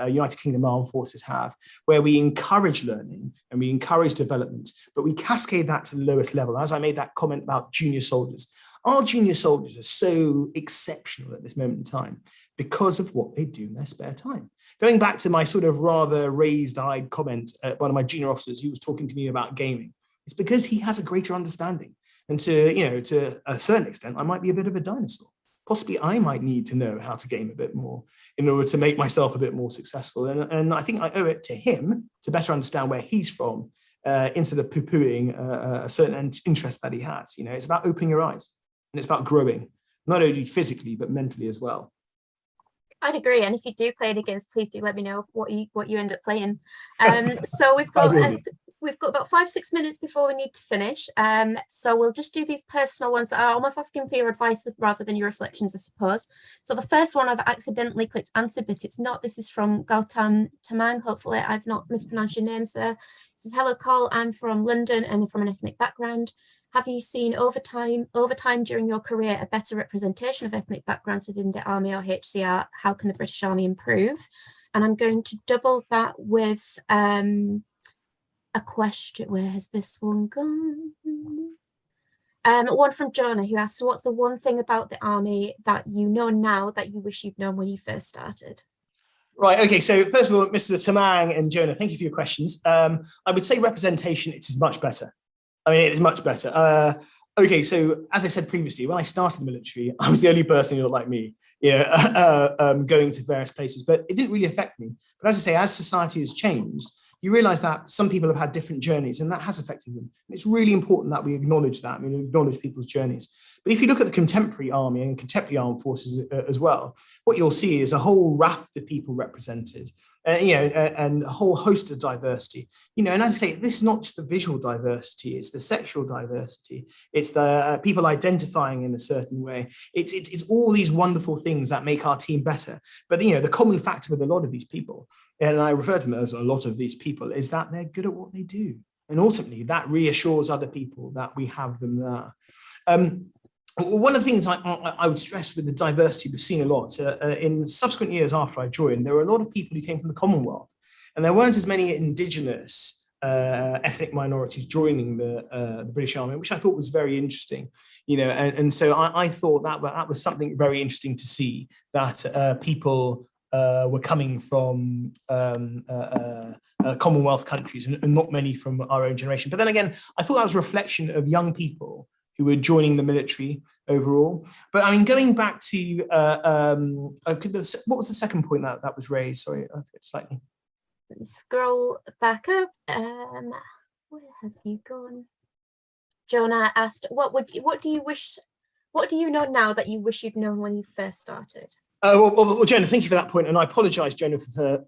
United Kingdom Armed Forces have, where we encourage learning and we encourage development, but we cascade that to the lowest level. As I made that comment about junior soldiers, our junior soldiers are so exceptional at this moment in time because of what they do in their spare time. Going back to my sort of rather raised-eyed comment at one of my junior officers who was talking to me about gaming, it's because he has a greater understanding. And to a certain extent, I might be a bit of a dinosaur. Possibly I might need to know how to game a bit more in order to make myself a bit more successful. And I think I owe it to him to better understand where he's from, instead of poo-pooing a certain interest that he has. It's about opening your eyes, and it's about growing, not only physically, but mentally as well. I'd agree. And if you do play any games, please do let me know what you end up playing. So we've got about 5-6 minutes before we need to finish. So we'll just do these personal ones that are almost asking for your advice rather than your reflections, I suppose. So the first one I've accidentally clicked answer, but it's not. This is from Gautam Tamang. Hopefully I've not mispronounced your name, sir. It says, hello, Col. I'm from London and from an ethnic background. Have you seen over time during your career a better representation of ethnic backgrounds within the Army or HCR? How can the British Army improve? And I'm going to double that with a question. Where has this one gone? One from Jonah, who asks, what's the one thing about the Army that you know now that you wish you'd known when you first started? Right, okay, so first of all, Mr. Tamang and Jonah, thank you for your questions. I would say representation, it is much better. It is much better. Okay, so as I said previously, when I started the military, I was the only person who looked like me, going to various places, but it didn't really affect me. But as I say, as society has changed, you realize that some people have had different journeys, and that has affected them. And it's really important that we acknowledge that, acknowledge people's journeys. But if you look at the contemporary army and contemporary armed forces as well, what you'll see is a whole raft of people represented, and a whole host of diversity. And as I say, this is not just the visual diversity, it's the sexual diversity, it's the people identifying in a certain way. It's all these wonderful things that make our team better. But the common factor with a lot of these people and I refer to them as a lot of these people, is that they're good at what they do. And ultimately, that reassures other people that we have them there. One of the things I would stress with the diversity we've seen a lot, in subsequent years after I joined, there were a lot of people who came from the Commonwealth, and there weren't as many indigenous ethnic minorities joining the British Army, which I thought was very interesting, and so I thought that was something very interesting to see, that people were coming from Commonwealth countries and not many from our own generation. But then again, I thought that was a reflection of young people who were joining the military overall. But I mean, going back to, what was the second point that was raised? Sorry, I forget slightly. Let me scroll back up. Where have you gone? Jonah asked, what do you know now that you wish you'd known when you first started? Well, Jonah, thank you for that point, and I apologise, Jonah, for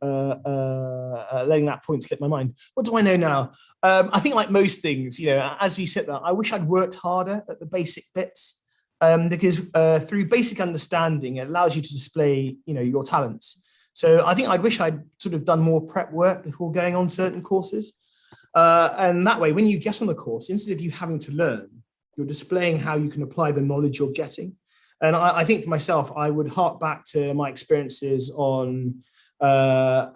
letting that point slip my mind. What do I know now? I think, like most things, as we sit there, I wish I'd worked harder at the basic bits, because through basic understanding, it allows you to display, your talents. So I think I wish I'd sort of done more prep work before going on certain courses, and that way, when you get on the course, instead of you having to learn, you're displaying how you can apply the knowledge you're getting. And I think for myself, I would hark back to my experiences on the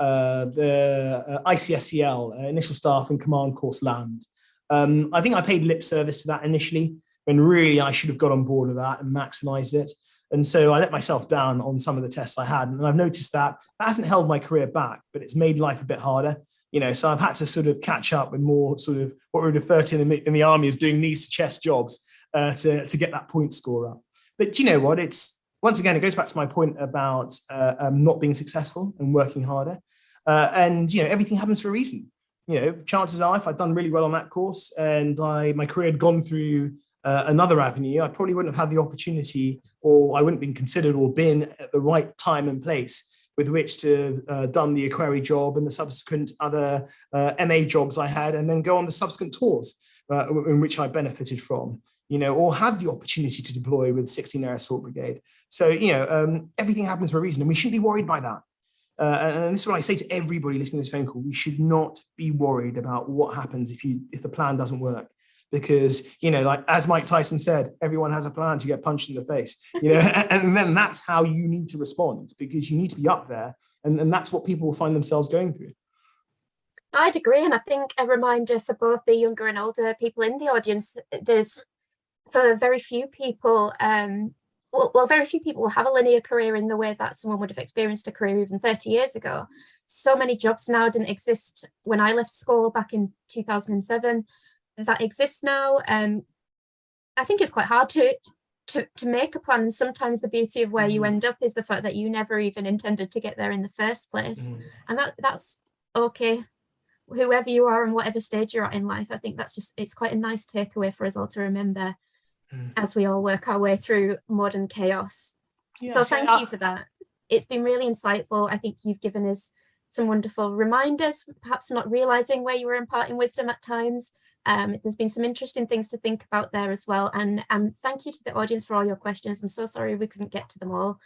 ICSCL, Initial Staff and Command Course Land. I think I paid lip service to that initially, when really I should have got on board with that and maximised it. And so I let myself down on some of the tests I had. And I've noticed that hasn't held my career back, but it's made life a bit harder. So I've had to sort of catch up with more sort of what we refer to in the army as doing knees to chest jobs to get that point score up. But you know what? Once again, it goes back to my point about not being successful and working harder. And everything happens for a reason. Chances are, if I'd done really well on that course and my career had gone through another avenue, I probably wouldn't have had the opportunity, or I wouldn't have been considered or been at the right time and place with which to done the Aquari job and the subsequent other MA jobs I had, and then go on the subsequent tours in which I benefited from. Or have the opportunity to deploy with 16 Air Assault Brigade. So, everything happens for a reason, and we shouldn't be worried by that. And this is what I say to everybody listening to this phone call: we should not be worried about what happens if the plan doesn't work, because like as Mike Tyson said, everyone has a plan to get punched in the face. And then that's how you need to respond, because you need to be up there, and that's what people will find themselves going through. I'd agree, and I think a reminder for both the younger and older people in the audience, for very few people, very few people will have a linear career in the way that someone would have experienced a career even 30 years ago. So many jobs now didn't exist when I left school back in 2007 that exist now. I think it's quite hard to make a plan, and sometimes the beauty of where you end up is the fact that you never even intended to get there in the first place. And that's okay, whoever you are and whatever stage you're at in life. I think it's quite a nice takeaway for us all to remember as we all work our way through modern chaos. So thank you for that. It's been really insightful. I think you've given us some wonderful reminders, perhaps not realizing where you were imparting wisdom at times. There's been some interesting things to think about there as well. And thank you to the audience for all your questions. I'm so sorry we couldn't get to them all.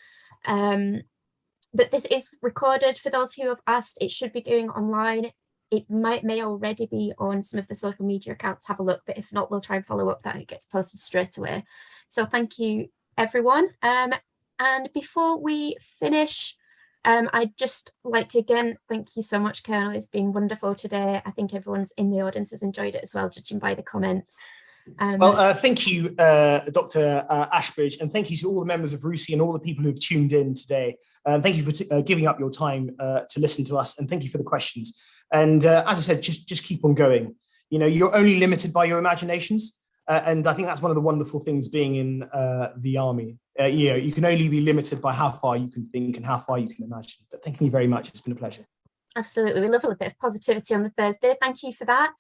But this is recorded. For those who have asked, it should be going online. It may already be on some of the social media accounts. Have a look, but if not, we'll try and follow up that it gets posted straight away. So thank you, everyone. And before we finish, I'd just like to again thank you so much, Colonel. It's been wonderful today. I think everyone's in the audience has enjoyed it as well, judging by the comments. Thank you, Dr. Ashbridge, and thank you to all the members of RUSI and all the people who've tuned in today. Thank you for giving up your time to listen to us, and thank you for the questions. And as I said, just keep on going. You're only limited by your imaginations, and I think that's one of the wonderful things being in the army. You can only be limited by how far you can think and how far you can imagine. But thank you very much. It's been a pleasure. Absolutely. We love a little bit of positivity on the Thursday. Thank you for that.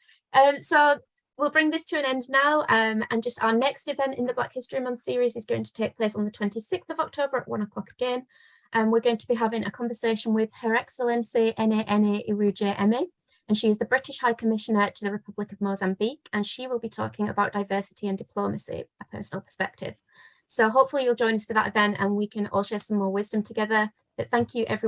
So we'll bring this to an end now, and just our next event in the Black History Month series is going to take place on the 26th of October at 1 o'clock again. We're going to be having a conversation with Her Excellency Nene Iruje Eme, and she is the British High Commissioner to the Republic of Mozambique, and she will be talking about diversity and diplomacy, a personal perspective. So hopefully you'll join us for that event and we can all share some more wisdom together. But thank you, everyone.